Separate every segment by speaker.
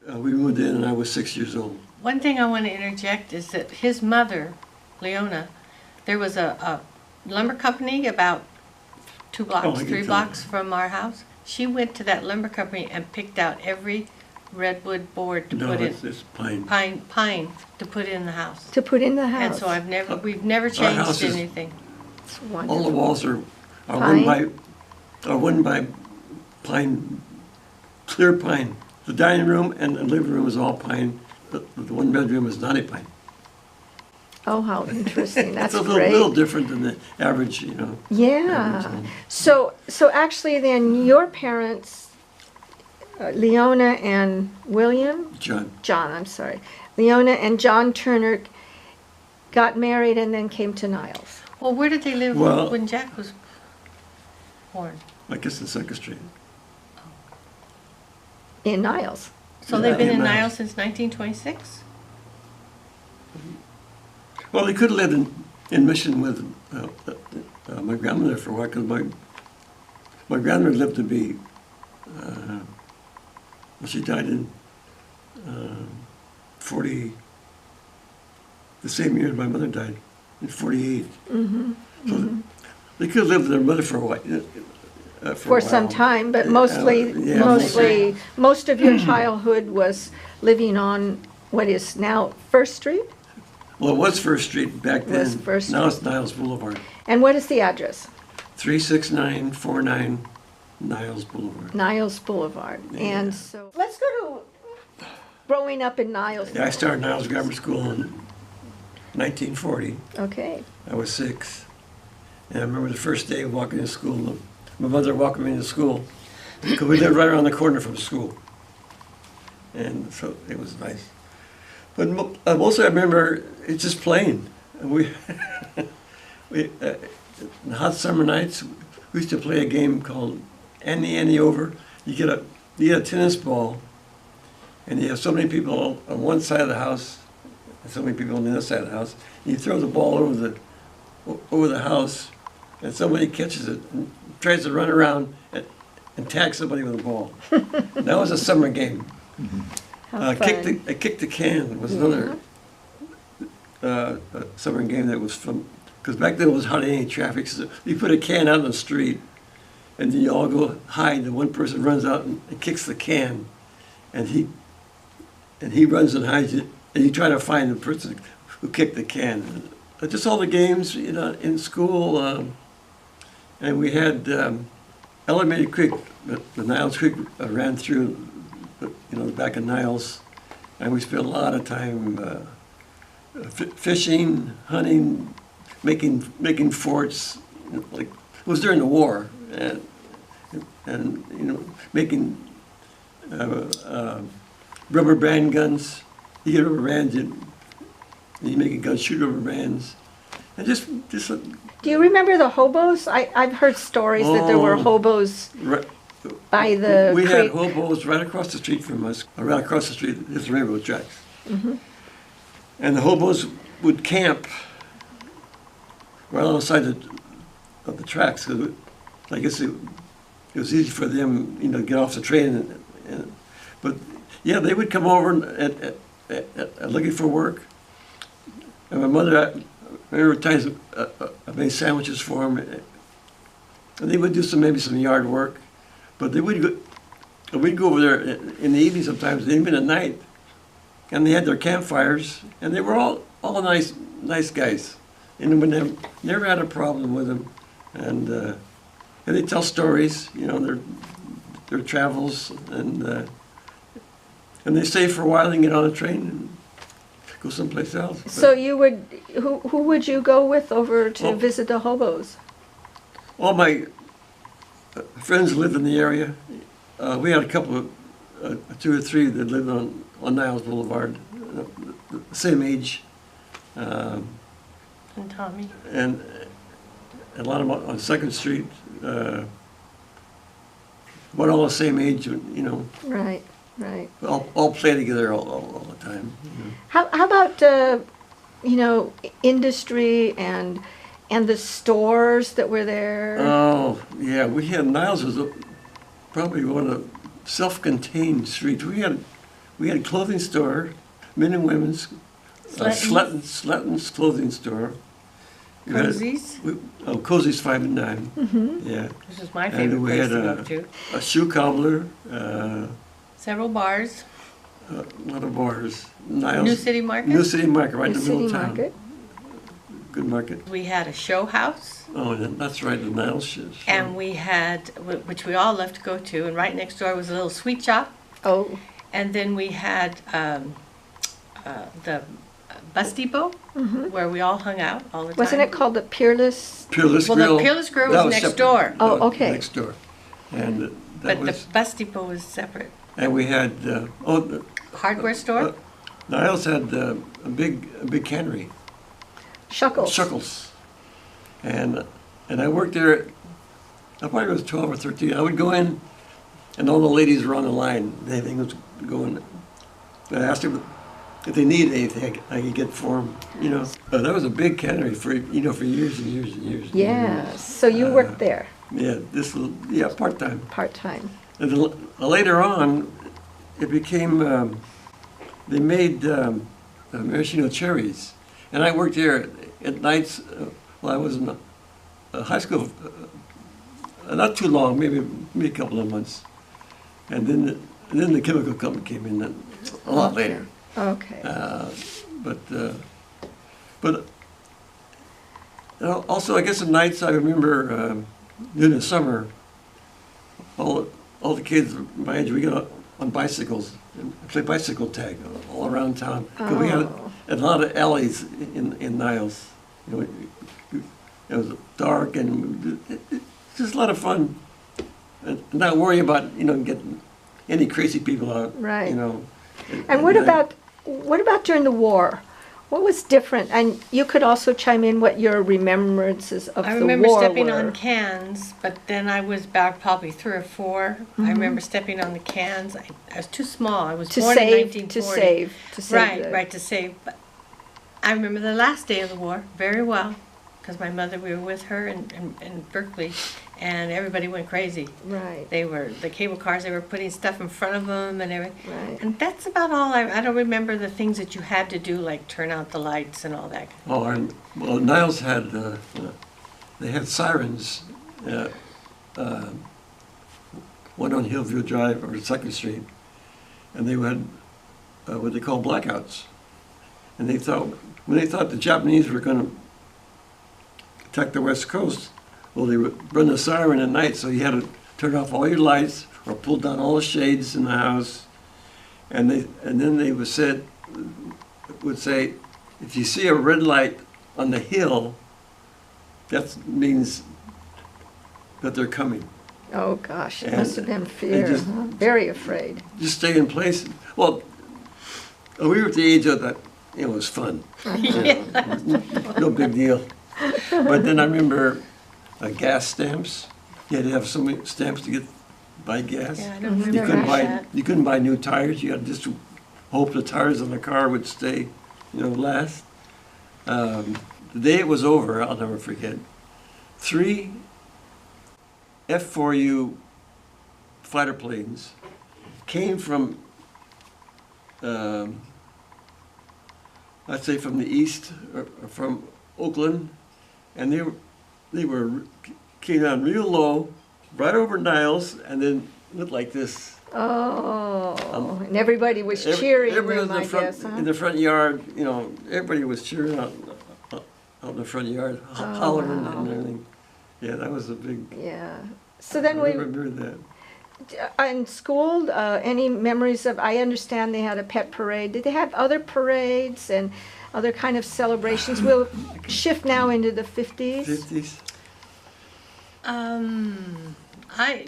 Speaker 1: We moved in and I was 6 years old.
Speaker 2: One thing I want to interject is that his mother, Leona, there was a lumber company about 2 blocks, 3 blocks from our house. She went to that lumber company and picked out every redwood board to put in.
Speaker 1: It's pine.
Speaker 2: Pine to put in the house.
Speaker 3: To put in the house.
Speaker 2: And so we've never changed anything.
Speaker 3: It's wonderful.
Speaker 1: All the walls are wooden by pine, clear pine. The dining room and the living room is all pine. The one bedroom is not a pine.
Speaker 3: Oh, how interesting. That's
Speaker 1: it's a
Speaker 3: great.
Speaker 1: little different than the average,
Speaker 3: Yeah.
Speaker 1: average.
Speaker 3: So actually then your parents, Leona and William?
Speaker 1: John.
Speaker 3: I'm sorry. Leona and John Turner got married and then came to Niles.
Speaker 2: Well, where did they live when Jack was born?
Speaker 1: I guess in 2nd Street.
Speaker 3: In Niles.
Speaker 2: So they've been in Niles since 1926?
Speaker 1: Well, they could have lived in Mission with my grandmother for a while, because my grandmother lived to be, she died in 40, the same year my mother died, in 48. So they could have lived with their mother for a while.
Speaker 3: For some time, but most of your childhood was living on what is now 1st Street?
Speaker 1: Well, it was 1st Street back then.
Speaker 3: It was 1st Street.
Speaker 1: Now it's Niles Boulevard.
Speaker 3: And what is the address?
Speaker 1: 36949 Niles Boulevard.
Speaker 3: Niles Boulevard. Yeah. And so let's go to growing up in Niles.
Speaker 1: Yeah, I started Niles Grammar School in 1940.
Speaker 3: Okay.
Speaker 1: I was 6. And I remember the first day walking to school, my mother walking me to school, because we lived right around the corner from school. And so it was nice. But mostly I remember it's just playing. We in hot summer nights, we used to play a game called Ante Over. You get a tennis ball, and you have so many people on one side of the house, and so many people on the other side of the house. And you throw the ball over the house, and somebody catches it and tries to run around and tag somebody with a ball. That was a summer game. Kick the can was another summer game that was fun, because back then it was hardly any traffic. So you put a can out on the street, and then you all go hide, and one person runs out and kicks the can, and he runs and hides it, and you try to find the person who kicked the can. Just all the games, in school, and we had Elderberry Creek, the Niles Creek ran through, the back of Niles, and we spent a lot of time fishing, hunting, making forts. Like it was during the war, and making rubber band guns. You get rubber bands, you make a gun, shoot rubber bands, and just.
Speaker 3: Do you remember the hobos? I've heard stories that there were hobos.
Speaker 1: Right.
Speaker 3: By the
Speaker 1: we
Speaker 3: creek.
Speaker 1: had hobos right across the street from us. Right across the street is the railroad tracks. And the hobos would camp right on the side of the tracks. Cause I guess it was easy for them, to get off the train. But yeah, they would come over looking for work. And my mother, I remember times I made sandwiches for them, and they would do maybe some yard work. But we'd go over there in the evening sometimes, even at night, and they had their campfires, and they were all nice guys, and we never had a problem with them, and they tell stories, their travels, and they stay for a while and get on a train and go someplace else.
Speaker 3: So you would, who would you go with over to visit the hobos?
Speaker 1: All my friends lived in the area. We had a couple of 2 or 3 that lived on Niles Boulevard, the same age.
Speaker 2: And Tommy.
Speaker 1: And a lot of them on 2nd Street, but all the same age,
Speaker 3: Right.
Speaker 1: all play together all the time.
Speaker 3: How about industry and the stores that were there?
Speaker 1: Oh yeah, Niles was probably one of the self-contained streets. We we had a clothing store, men and women's, Sletton's clothing store. We had-
Speaker 2: Cozies,
Speaker 1: Cozy's 5 and 9. Yeah.
Speaker 2: which is my
Speaker 1: And
Speaker 2: favorite
Speaker 1: we
Speaker 2: place
Speaker 1: had
Speaker 2: to go to.
Speaker 1: a shoe cobbler,
Speaker 2: Several bars,
Speaker 1: a lot of bars. Niles.
Speaker 2: New City Market.
Speaker 1: New City Market, right
Speaker 3: The
Speaker 1: in the middle
Speaker 3: city
Speaker 1: of town.
Speaker 3: market.
Speaker 1: Good market.
Speaker 2: We had a show house,
Speaker 1: Oh, that's right, the Niles show.
Speaker 2: and we had, which we all loved to go to, and right next door was a little sweet shop.
Speaker 3: Oh,
Speaker 2: And then we had the bus depot, where we all hung out all the time.
Speaker 3: wasn't it called the Peerless?
Speaker 1: Peerless
Speaker 2: Well,
Speaker 1: Grill.
Speaker 2: the Peerless Grill
Speaker 1: that
Speaker 2: was next
Speaker 1: separate.
Speaker 2: door.
Speaker 3: Oh,
Speaker 1: That was
Speaker 3: okay.
Speaker 1: Next door. And that
Speaker 2: But the
Speaker 1: was,
Speaker 2: bus depot was separate.
Speaker 1: and we had, the
Speaker 2: Hardware store?
Speaker 1: Niles had a big cannery.
Speaker 3: Schuckls.
Speaker 1: Schuckls. And I worked there, I probably was 12 or 13. I would go in, and all the ladies were on the line. Everything was going. I asked them if they needed anything, I could get for them, you know. That was a big cannery for years and years and years.
Speaker 3: Yeah, so you worked there,
Speaker 1: Yeah, part-time.
Speaker 3: part-time.
Speaker 1: And then later on, it became, they made maraschino cherries. And I worked there at nights while I was in high school, not too long, maybe a couple of months. And then the chemical company came in a lot later.
Speaker 3: Okay.
Speaker 1: But also, I guess at nights I remember during the summer, all the kids my age, we got on bicycles and play bicycle tag all around town. 'Cause we had a lot of alleys in Niles. You know, it was dark and just a lot of fun. And not worry about getting any crazy people out.
Speaker 3: Right.
Speaker 1: You know.
Speaker 3: And what about during the war? What was different? And you could also chime in what your remembrances of
Speaker 2: I
Speaker 3: the
Speaker 2: remember
Speaker 3: war
Speaker 2: stepping
Speaker 3: were.
Speaker 2: on cans, but then I was about probably 3 or 4. I remember stepping on the cans. I was too small. I was
Speaker 3: to
Speaker 2: born in
Speaker 3: save,
Speaker 2: 1940.
Speaker 3: to save.
Speaker 2: Right, to save. But I remember the last day of the war very well, because my mother, we were with her in Berkeley, and everybody went crazy.
Speaker 3: Right.
Speaker 2: They were, the cable cars, they were putting stuff in front of them and everything.
Speaker 3: Right.
Speaker 2: And that's about all. I don't remember the things that you had to do, like turn out the lights and all that.
Speaker 1: Oh, and well, Niles had they had sirens. One on Hillview Drive or 2nd Street, and they had what they call blackouts. And when they thought the Japanese were going to attack the West Coast, well, they would run the siren at night, so you had to turn off all your lights or pull down all the shades in the house. And then they would say, if you see a red light on the hill, that means that they're coming.
Speaker 3: Oh gosh, it
Speaker 1: And
Speaker 3: must have been fear.
Speaker 1: just-
Speaker 3: Huh? Very afraid.
Speaker 1: Just stay in place. Well, we were at the age of that, it was fun. No big deal. But then I remember gas stamps. You had to have so many stamps to buy gas.
Speaker 2: Yeah, I don't
Speaker 3: Mhm.
Speaker 2: remember that.
Speaker 1: You couldn't buy new tires. You had to just hope the tires on the car would stay, last. The day it was over, I'll never forget. 3 F-4U fighter planes came from, I'd say from the east, or from Oakland, and they came down real low, right over Niles, and then went like this.
Speaker 3: Oh, and everybody was cheering
Speaker 1: Everybody
Speaker 3: them, I
Speaker 1: was in
Speaker 3: guess, huh?
Speaker 1: the front yard, everybody was cheering out in the front yard, hollering
Speaker 3: wow.
Speaker 1: and everything. Yeah, that was a big,
Speaker 3: Yeah. So
Speaker 1: I
Speaker 3: then
Speaker 1: remember that.
Speaker 3: in school, any memories of, I understand they had a pet parade. Did they have other parades and other kind of celebrations? We'll shift now into the 50s.
Speaker 1: 50s?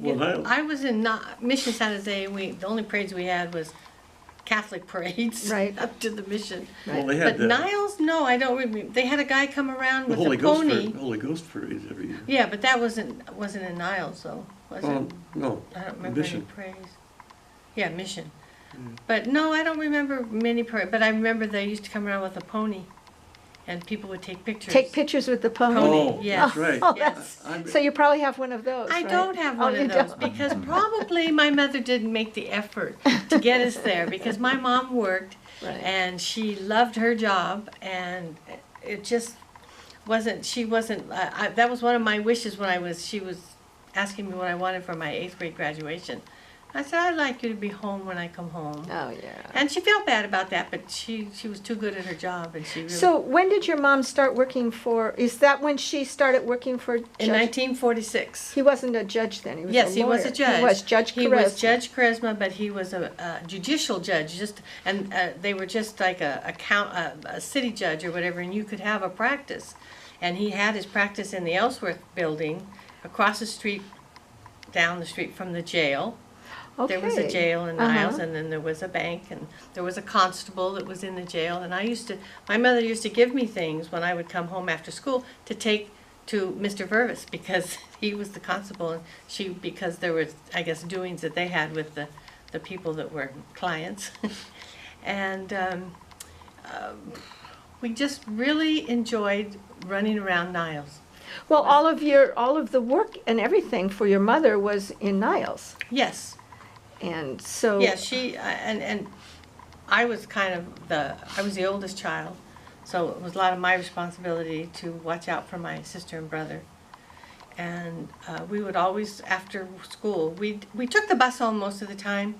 Speaker 1: Well,
Speaker 2: I was in Mission San Jose. The only parades we had was Catholic parades
Speaker 3: Right.
Speaker 2: up to the mission.
Speaker 1: Well, they had
Speaker 2: But Niles, no, I don't remember. They had a guy come around
Speaker 1: the
Speaker 2: with a pony.
Speaker 1: Holy Ghost parades every year.
Speaker 2: Yeah, but that wasn't in Niles though, was
Speaker 1: Oh,
Speaker 2: it?
Speaker 1: no,
Speaker 2: I don't remember
Speaker 1: Mission.
Speaker 2: any parades. Yeah, Mission. But no, I don't remember many parades. But I remember they used to come around with a pony, and people would take pictures.
Speaker 3: Take pictures with the pony.
Speaker 1: Oh,
Speaker 2: yes.
Speaker 1: that's right.
Speaker 3: Oh,
Speaker 2: Yes.
Speaker 3: that's, so you probably have one of those,
Speaker 2: I
Speaker 3: right?
Speaker 2: don't have
Speaker 3: Oh,
Speaker 2: one
Speaker 3: you
Speaker 2: of those
Speaker 3: don't.
Speaker 2: because probably my mother didn't make the effort to get us there because my mom worked
Speaker 3: Right.
Speaker 2: and she loved her job and it just wasn't, that was one of my wishes when she was asking me what I wanted for my 8th grade graduation. I said, I'd like you to be home when I come home.
Speaker 3: Oh, yeah.
Speaker 2: And she felt bad about that, but she was too good at her job and she really...
Speaker 3: So when did your mom start working for, is that when she started working for
Speaker 2: In
Speaker 3: Judge?
Speaker 2: 1946.
Speaker 3: He wasn't a judge then, he was a lawyer.
Speaker 2: Yes, he was a judge.
Speaker 3: He was Judge
Speaker 2: He
Speaker 3: Charisma.
Speaker 2: was Judge Charisma, but he was a judicial judge, and they were just like a city judge or whatever, and you could have a practice. And he had his practice in the Ellsworth building, across the street, down the street from the jail.
Speaker 3: Okay.
Speaker 2: There was a jail in Niles,
Speaker 3: Uh-huh.
Speaker 2: and then there was a bank, and there was a constable that was in the jail. And my mother used to give me things when I would come home after school to take to Mr. Vervis because he was the constable, and because there was, I guess, doings that they had with the people that were clients. And we just really enjoyed running around Niles.
Speaker 3: Well, all of the work and everything for your mother was in Niles.
Speaker 2: Yes.
Speaker 3: And so.
Speaker 2: Yeah, and I was I was the oldest child, so it was a lot of my responsibility to watch out for my sister and brother. And we would always, after school, we took the bus home most of the time,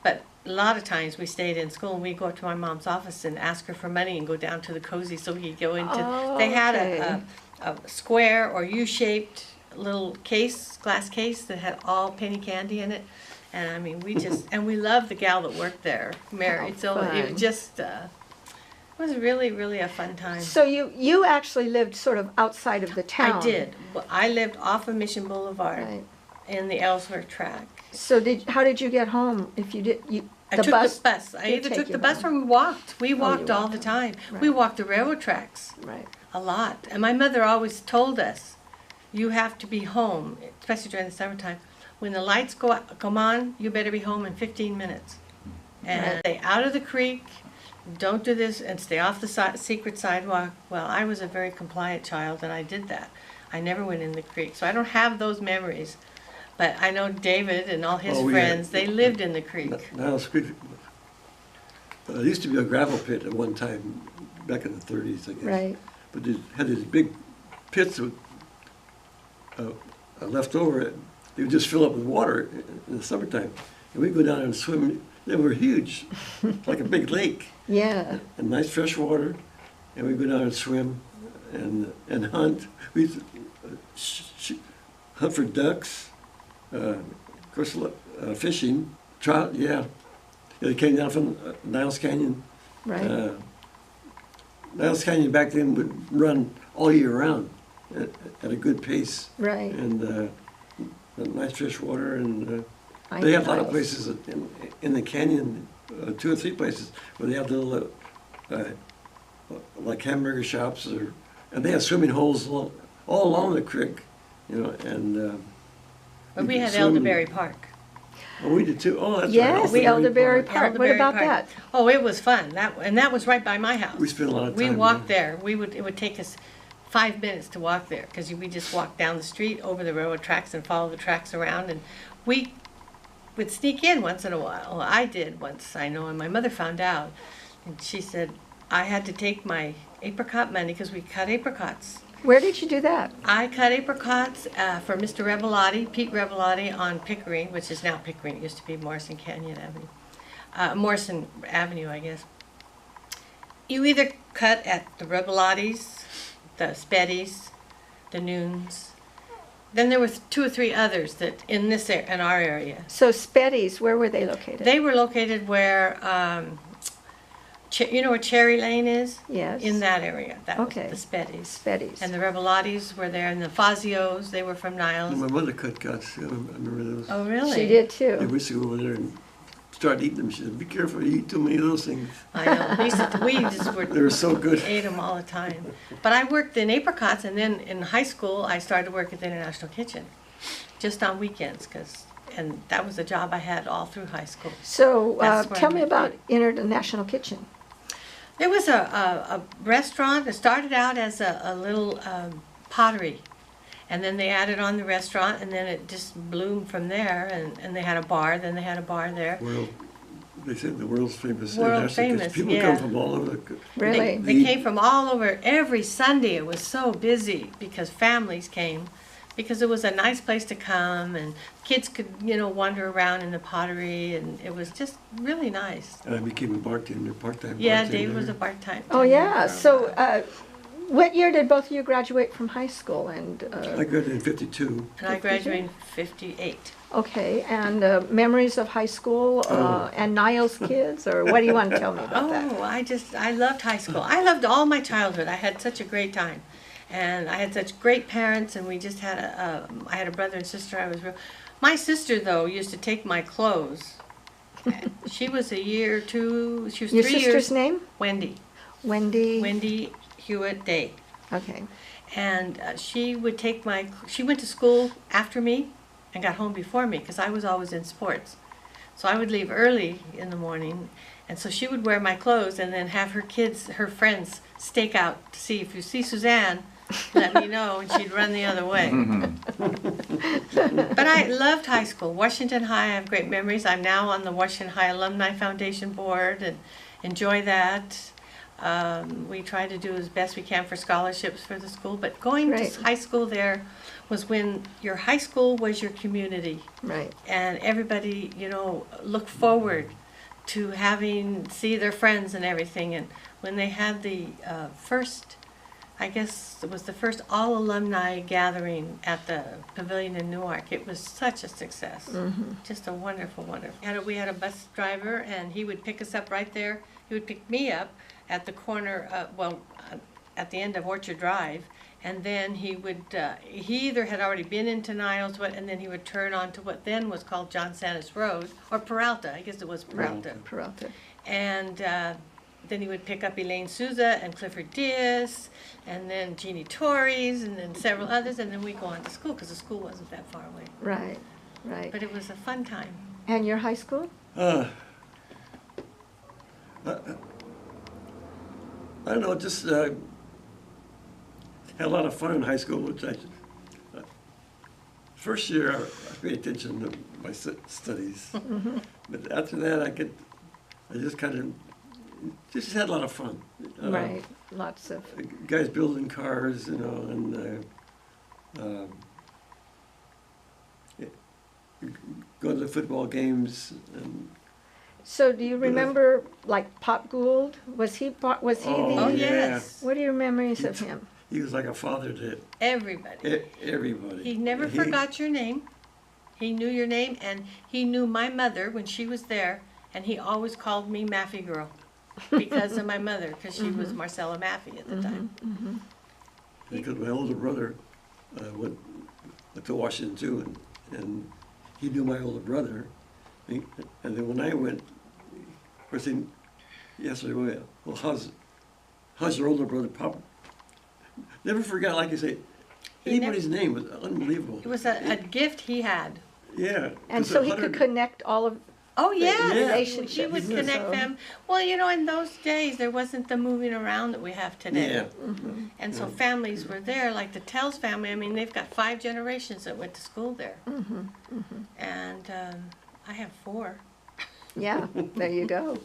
Speaker 2: but a lot of times we stayed in school and we'd go up to my mom's office and ask her for money and go down to the cozy so we could go into, they had a square or U-shaped little glass case that had all penny candy in it. And I mean, and we loved the gal that worked there, Mary. So it was really, really a fun time.
Speaker 3: So you actually lived sort of outside of the town.
Speaker 2: I did. I lived off of Mission Boulevard
Speaker 3: Right.
Speaker 2: in the Ellsworth track.
Speaker 3: So how did you get home? If you did,
Speaker 2: I took the bus. I
Speaker 3: did
Speaker 2: either
Speaker 3: take
Speaker 2: took
Speaker 3: you
Speaker 2: the bus
Speaker 3: home.
Speaker 2: or we walked. We walked all
Speaker 3: walked.
Speaker 2: the time.
Speaker 3: Right.
Speaker 2: We walked the railroad tracks
Speaker 3: Right.
Speaker 2: a lot. And my mother always told us, you have to be home, especially during the summertime. When the lights come on, you better be home in 15 minutes. And stay out of the creek, don't do this, and stay off the secret sidewalk. Well, I was a very compliant child, and I did that. I never went in the creek, so I don't have those memories. But I know David and all his friends, they lived in the creek.
Speaker 1: Niles Creek, there used to be a gravel pit at one time, back in the 30s, I guess.
Speaker 3: Right.
Speaker 1: But they had these big pits with, left over. They would just fill up with water in the summertime. And we'd go down there and swim. They were huge, like a big lake.
Speaker 3: Yeah.
Speaker 1: And nice fresh water. And we'd go down and swim and hunt. We used to hunt for ducks, of course, fishing, trout, yeah. They came down from Niles Canyon.
Speaker 3: Right.
Speaker 1: Niles Canyon back then would run all year round at a good pace.
Speaker 3: Right.
Speaker 1: And nice fresh water, and they have a lot of places in the canyon, 2 or 3 places where they have little like hamburger shops, and they have swimming holes all along the creek, and.
Speaker 2: But we had Elderberry Park.
Speaker 1: Oh, we did too. Oh, that's
Speaker 3: Yes,
Speaker 1: right.
Speaker 3: Elderberry Park. What
Speaker 2: Elderberry
Speaker 3: about
Speaker 2: Park.
Speaker 3: that?
Speaker 2: Oh, it was fun. That was right by my house.
Speaker 1: We spent a lot of time
Speaker 2: We walked
Speaker 1: there.
Speaker 2: there. It would take us 5 minutes to walk there because we just walked down the street over the railroad tracks and follow the tracks around, and we would sneak in once in a while. Well, I did once, I know, and my mother found out, and she said I had to take my apricot money because we cut apricots.
Speaker 3: Where did you do that?
Speaker 2: I cut apricots for Mr. Revelotti, Pete Revelotti, on Pickering, which is now Pickering. It used to be Morrison Canyon Avenue. Morrison Avenue, I guess. You either cut at the Revelottis, the Speddies, the Noons. Then there was 2 or 3 others that in our area.
Speaker 3: So Speddies, where were they located?
Speaker 2: They were located where, you know where Cherry Lane is?
Speaker 3: Yes.
Speaker 2: In that area. That
Speaker 3: Okay.
Speaker 2: was the Speddies.
Speaker 3: Speddies.
Speaker 2: And the Revelottis were there, and the Fazios, they were from Niles.
Speaker 1: My mother cut guts. I remember those.
Speaker 2: Oh, really?
Speaker 3: She did
Speaker 1: Yeah,
Speaker 3: too.
Speaker 1: we used to go over there and start eating them. She said, "Be careful, you eat too many of those things."
Speaker 2: I know. We just
Speaker 1: They were so good.
Speaker 2: ate them all the time. But I worked in apricots, and then in high school, I started to work at the International Kitchen, just on weekends, and that was a job I had all through high school.
Speaker 3: So
Speaker 2: That's where I
Speaker 3: tell me
Speaker 2: met
Speaker 3: about
Speaker 2: you.
Speaker 3: International Kitchen.
Speaker 2: There was a restaurant. It started out as a little pottery. And then they added on the restaurant, and then it just bloomed from there. And they had a bar. Then they had a bar there.
Speaker 1: They said the world's famous.
Speaker 2: World
Speaker 1: international, 'cause
Speaker 2: famous,
Speaker 1: people
Speaker 2: yeah.
Speaker 1: come from all over the.
Speaker 3: Really?
Speaker 2: They came from all over. Every Sunday it was so busy because families came, because it was a nice place to come, and kids could, wander around in the pottery, and it was just really nice.
Speaker 1: And I became a bartender, part-time
Speaker 2: Yeah,
Speaker 1: bartender.
Speaker 2: Dave was a part-time.
Speaker 3: Oh, yeah.
Speaker 2: for a
Speaker 3: So,
Speaker 2: while.
Speaker 3: what year did both of you graduate from high school? And
Speaker 1: I graduated in '52.
Speaker 2: And I graduated in '58.
Speaker 3: okay, and memories of high school and Niles kids, or what do you want to tell me about that?
Speaker 2: Oh, I loved high school. I loved all my childhood. I had such a great time. And I had such great parents, and we just had I had a brother and sister. My sister, though, used to take my clothes. She was a year or two, she was
Speaker 3: Your
Speaker 2: 3 years.
Speaker 3: sister's name?
Speaker 2: Wendy.
Speaker 3: Wendy.
Speaker 2: Wendy Hewitt Day.
Speaker 3: Okay.
Speaker 2: And she went to school after me and got home before me because I was always in sports. So I would leave early in the morning, and so she would wear my clothes and then have her friends, stake out to see, if you see Suzanne, let me know, and she'd run the other way. But I loved high school. Washington High, I have great memories. I'm now on the Washington High Alumni Foundation Board and enjoy that. We try to do as best we can for scholarships for the school, but going
Speaker 3: Great.
Speaker 2: to high school there was when your high school was your community,
Speaker 3: Right.
Speaker 2: and everybody, looked forward to see their friends and everything. And when they had the first, I guess it was the first all alumni gathering at the pavilion in Newark, it was such a success. Just a wonderful, wonderful. We had a bus driver, and he would pick us up right there. He would pick me up at the corner, at the end of Orchard Drive, and then he either had already been into Niles, and then he would turn onto what then was called John Sanus Road, or Peralta, I guess it was Peralta.
Speaker 3: Peralta.
Speaker 2: And then he would pick up Elaine Souza and Clifford Diaz, and then Jeannie Torres, and then several others, and then we'd go on to school, because the school wasn't that far away.
Speaker 3: Right. Right.
Speaker 2: But it was a fun time.
Speaker 3: And your high school?
Speaker 1: I don't know, just had a lot of fun in high school. First year, I paid attention to my studies, but after that, I just kind of just had a lot of fun.
Speaker 3: Right. Lots of.
Speaker 1: Guys building cars, and go to the football games. And
Speaker 3: So do you remember, like, Pop Gould? Was he
Speaker 2: Oh,
Speaker 3: the?
Speaker 2: yes.
Speaker 3: What are your memories of him?
Speaker 1: He was like a father to
Speaker 2: Everybody.
Speaker 1: everybody.
Speaker 2: He never forgot your name. He knew your name, and he knew my mother when she was there, and he always called me Maffey Girl because of my mother, because she was Marcella Maffey at the time.
Speaker 1: Because my older brother went to Washington too, and he knew my older brother. And then when I went, of course, he asked me, well, how's your older brother, Pop? Never forgot, like you say, anybody's name was unbelievable.
Speaker 2: It was a gift he had.
Speaker 1: Yeah.
Speaker 3: And
Speaker 1: 'cause
Speaker 3: so he
Speaker 1: 100
Speaker 3: could connect all of.
Speaker 2: Oh, yeah.
Speaker 1: Yeah.
Speaker 3: Relationships.
Speaker 2: He would
Speaker 3: So-
Speaker 2: connect them. Well, in those days, there wasn't the moving around that we have today.
Speaker 1: Yeah.
Speaker 2: And so families were there, like the Tells family. I mean, they've got 5 generations that went to school there. And I have 4.
Speaker 3: Yeah, there you go.